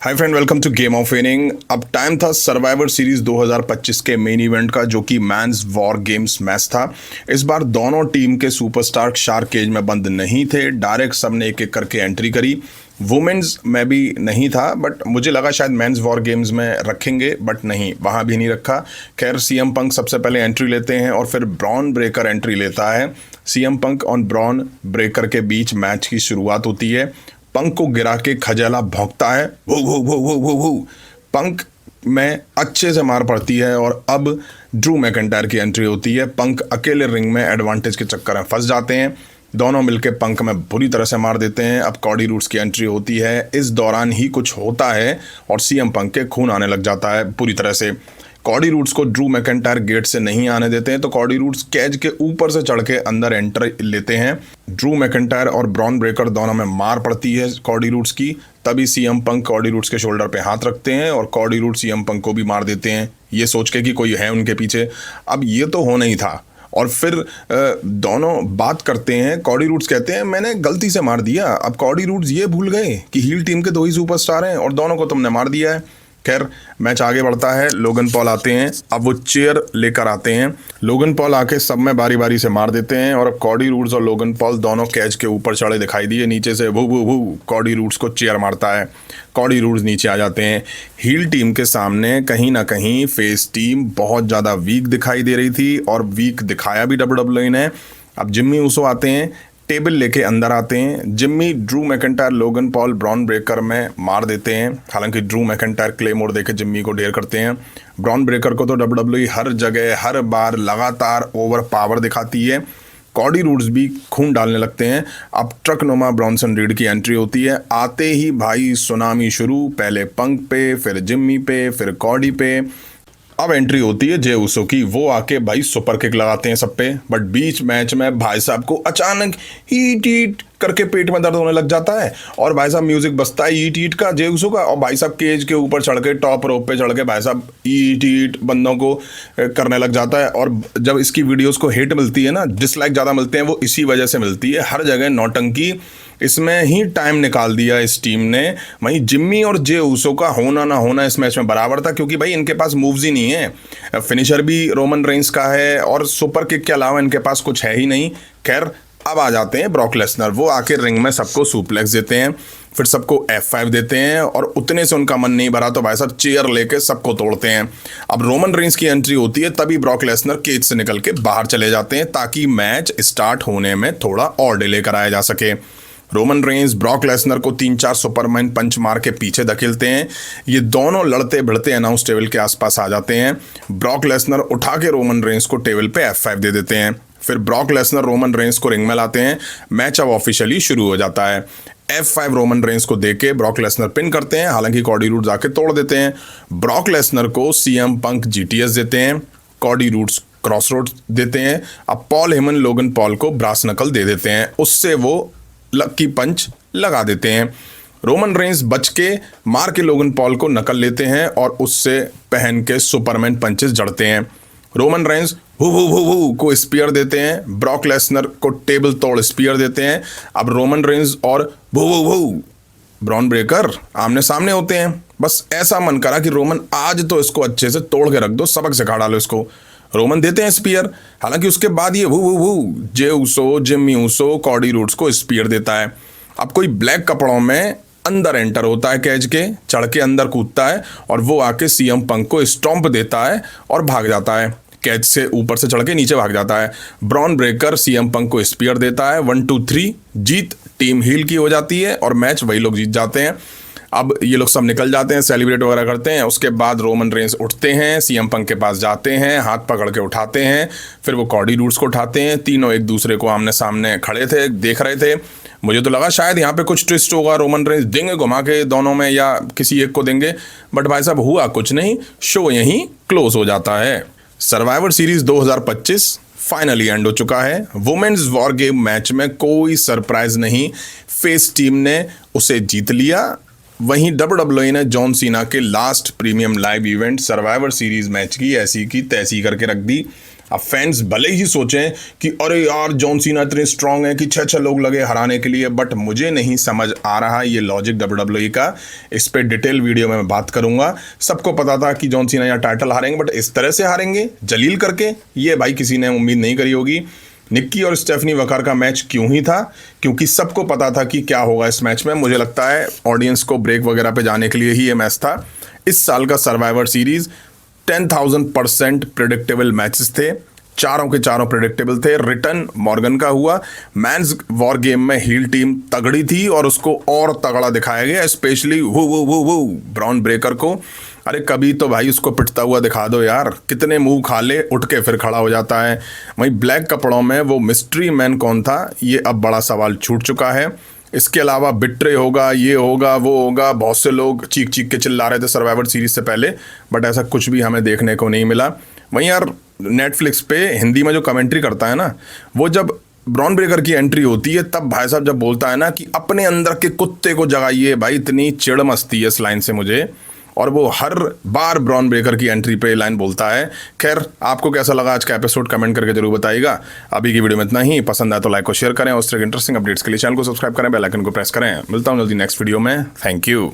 Hi friend, welcome to game of winning. अब time था survivor series 2025 के main event का, जो कि मैंस वॉर गेम्स मैच था। इस बार दोनों टीम के सुपरस्टार शार्क केज में बंद नहीं थे, डायरेक्ट सबने एक एक करके एंट्री करी। वुमेन्स में भी नहीं था, बट मुझे लगा शायद मेंस वॉर गेम्स में रखेंगे, बट नहीं, वहाँ भी नहीं रखा। खैर, सीएम पंक सबसे पहले एंट्री लेते हैं और फिर ब्रॉन ब्रेकर एंट्री लेता है। सीएम पंक और ब्रॉन ब्रेकर के बीच मैच की शुरुआत होती है। पंक को गिरा के खजाला भौंकता है, वो वो वो वो वो वो। पंक में अच्छे से मार पड़ती है और अब ड्रू मैकेंटायर की एंट्री होती है। पंक अकेले रिंग में एडवांटेज के चक्कर में फंस जाते हैं। दोनों मिलके पंक में बुरी तरह से मार देते हैं। अब कॉडी रूड्स की एंट्री होती है। इस दौरान ही कुछ होता है और सीएम पंक के खून आने लग जाता है पूरी तरह से। कॉडी रूड्स को ड्रू मैकेंटायर गेट से नहीं आने देते हैं, तो कॉडी रूड्स कैज के ऊपर से चढ़ के अंदर एंटर लेते हैं। ड्रू मैकेंटायर और ब्रॉन ब्रेकर दोनों में मार पड़ती है कॉडी रूड्स की। तभी सीएम पंक कॉडी रूड्स के शोल्डर पे हाथ रखते हैं और कॉडी रूड्स सीएम पंक को भी मार देते हैं, ये सोच के कि कोई है उनके पीछे। अब ये तो हो नहीं था और फिर दोनों बात करते हैं। कॉडी रूड्स कहते हैं, मैंने गलती से मार दिया। अब कॉडी रूड्स ये भूल गए कि हील टीम के दो ही सुपरस्टार हैं और दोनों को तुमने मार दिया है। खैर, मैच आगे बढ़ता है। लोगन पॉल आते हैं। अब वो चेयर लेकर आते हैं। लोगन पॉल आके सब में बारी बारी से मार देते हैं और अब कॉडी रूड्स और लोगन पॉल दोनों कैच के ऊपर चढ़े दिखाई दिए। नीचे से वो कॉडी रूड्स को चेयर मारता है। कॉडी रूड्स नीचे आ जाते हैं। हील टीम के सामने कहीं ना कहीं फेस टीम बहुत ज़्यादा वीक दिखाई दे रही थी और वीक दिखाया भी WWE ने। अब जिम्मी ऊसो आते हैं, टेबल लेके अंदर आते हैं। Jimmy Drew McIntyre, Logan Paul, Bron Breakker में मार देते हैं। हालांकि ड्रू मैकेंटायर क्लेमोर देके जिम्मी को ढेर करते हैं। ब्रॉन ब्रेकर को तो WWE हर जगह हर बार लगातार ओवर पावर दिखाती है। कॉडी रूड्स भी खून डालने लगते हैं। अब ट्रक नुमा ब्रॉन्सन रीड की एंट्री होती है। आते ही भाई सुनामी शुरू, पहले पंक पे, फिर जिम्मी पे, फिर कॉडी पे। अब एंट्री होती है जे उसो की। वो आके भाई सुपर किक लगाते हैं सब पे, बट बीच मैच में भाई साहब को अचानक हीट हीट करके पेट में दर्द होने लग जाता है और भाई साहब म्यूजिक बजता है हीट हीट का, जे उसो का, और भाई साहब केज के ऊपर चढ़ के, टॉप रोप पे चढ़ के भाई साहब हीट हीट बंदों को करने लग जाता है। और जब इसकी वीडियोस को हिट मिलती है ना, डिसलाइक ज़्यादा मिलते हैं, वो इसी वजह से मिलती है। हर जगह नौटंकी, इसमें ही टाइम निकाल दिया इस टीम ने। वहीं जिम्मी और जे उसो का होना ना होना इस मैच में बराबर था, क्योंकि भाई इनके पास मूव्स ही नहीं है। फिनिशर भी रोमन रेंस का है और सुपर किक के अलावा इनके पास कुछ है ही नहीं। खैर, अब आ जाते हैं ब्रॉक लेसनर। वो आके रिंग में सबको सुप्लेक्स देते हैं, फिर सबको F5 देते हैं और उतने से उनका मन नहीं भरा तो भाई साहब चेयर लेके सबको तोड़ते हैं। अब रोमन रेंस की एंट्री होती है, तभी ब्रॉक लेसनर केज से निकल के बाहर चले जाते हैं ताकि मैच स्टार्ट होने में थोड़ा और डिले कराया जा सके। रोमन रेंस ब्रॉक लेसनर को 3-4 सुपरमैन पंच मार के पीछे धकेलते हैं। ये दोनों लड़ते भिड़ते अनाउंस टेबल के आसपास आ जाते हैं। ब्रॉक लेसनर उठा के रोमन रेंस को टेबल पे F5 दे देते हैं। फिर ब्रॉक लेसनर रोमन रेंस को रिंग में लाते हैं। मैच अब ऑफिशियली शुरू हो जाता है। F5 रोमन रेंस को देके ब्रॉक लेसनर पिन करते हैं, हालांकि कॉडी रूड्स आके तोड़ देते हैं। ब्रॉक लेसनर को सीएम पंक GTS देते हैं, कॉडी रूड्स क्रॉस रोड देते हैं। अब पॉल हेमन लोगन पॉल को ब्रास नकल दे देते हैं, उससे वो लकी पंच लगा देते हैं। रोमन रेंस बच के मार के लोगन पॉल को नकल लेते हैं और उससे पहन के सुपरमैन पंचेस जड़ते हैं। रोमन रेंस हु को स्पीयर देते हैं, ब्रॉक लेसनर को टेबल तोड़ स्पीयर देते हैं। अब रोमन रेंस और ब्रॉन ब्रेकर आमने सामने होते हैं। बस ऐसा मन करा कि रोमन आज तो इसको अच्छे से तोड़ के रख दो, सबक सिखा डालो इसको। रोमन देते हैं स्पीयर, हालांकि उसके बाद ये जे उसो, जिम्मी उसो कॉडी रूड्स को स्पीयर देता है। अब कोई ब्लैक कपड़ों में अंदर एंटर होता है, कैच के चढ़ के अंदर कूदता है और वो आके सीएम पंक को स्टॉम्प देता है और भाग जाता है। कैच से ऊपर से चढ़ के नीचे भाग जाता है। ब्रॉन ब्रेकर सीएम पंक को स्पीयर देता है। 1-2-3 जीत टीम हील की हो जाती है और मैच वही लोग जीत जाते हैं। अब ये लोग सब निकल जाते हैं, सेलिब्रेट वगैरह करते हैं। उसके बाद रोमन रेंस उठते हैं, सीएम पंक के पास जाते हैं, हाथ पकड़ के उठाते हैं। फिर वो कॉडी रूड्स को उठाते हैं। तीनों एक दूसरे को आमने सामने खड़े थे, देख रहे थे। मुझे तो लगा शायद यहाँ पे कुछ ट्विस्ट होगा, रोमन रेंस देंगे घुमा के दोनों में या किसी एक को देंगे, बट भाई साहब हुआ कुछ नहीं। शो यहीं क्लोज हो जाता है। सर्वाइवर सीरीज 2025 फाइनली एंड हो चुका है। वुमेन्स वॉर गेम मैच में कोई सरप्राइज नहीं, फेस टीम ने उसे जीत लिया। वहीं WWE ने जॉन सीना के last premium live event survivor series match की ऐसी की तैसी करके रख दी। अब फैंस भले ही सोचें कि अरे यार जॉन सीना इतने स्ट्रांग है कि 6 लोग लगे हराने के लिए, बट मुझे नहीं समझ आ रहा ये लॉजिक WWE का। इस पे डिटेल वीडियो में मैं बात करूंगा। सबको पता था कि जॉन सीना या टाइटल हारेंगे, बट इस तरह से हारेंगे जलील करके, ये भाई किसी ने उम्मीद नहीं करी होगी। निक्की और स्टेफनी वकार का मैच क्यों ही था? क्योंकि सबको पता था कि क्या होगा इस मैच में। मुझे लगता है ऑडियंस को ब्रेक वगैरह पे जाने के लिए ही ये मैच था। इस साल का सर्वाइवर सीरीज 10,000% प्रेडिक्टेबल मैचेस थे, चारों के चारों प्रेडिक्टेबल थे। रिटर्न मॉर्गन का हुआ। मैंस वॉर गेम में हील टीम तगड़ी थी और उसको और तगड़ा दिखाया गया, स्पेशली वो ब्रॉन ब्रेकर को। अरे कभी तो भाई उसको पिटता हुआ दिखा दो यार, कितने मुंह खा ले उठ के फिर खड़ा हो जाता है। वहीं ब्लैक कपड़ों में वो मिस्ट्री मैन कौन था, ये अब बड़ा सवाल छूट चुका है। इसके अलावा बिट्रे होगा, ये होगा, वो होगा, बहुत से लोग चीख चीख के चिल्ला रहे थे सर्वाइवर सीरीज से पहले, बट ऐसा कुछ भी हमें देखने को नहीं मिला। वहीं यार नेटफ्लिक्स पे हिंदी में जो कमेंट्री करता है ना, वो जब ब्रॉन ब्रेकर की एंट्री होती है तब भाई साहब जब बोलता है ना कि अपने अंदर के कुत्ते को जगाइए, भाई इतनी चिढ़ मस्ती है इस लाइन से मुझे, और वो हर बार ब्रॉन ब्रेकर की एंट्री पे लाइन बोलता है। खैर, आपको कैसा लगा आज का एपिसोड कमेंट करके जरूर बताइएगा। अभी की वीडियो में इतना ही। पसंद आए तो लाइक और शेयर करें, और इस तरह के इंटरेस्टिंग अपडेट्स के लिए चैनल को सब्सक्राइब करें, बेल आइकन को प्रेस करें। मिलता हूं जल्दी नेक्स्ट वीडियो में। Thank you.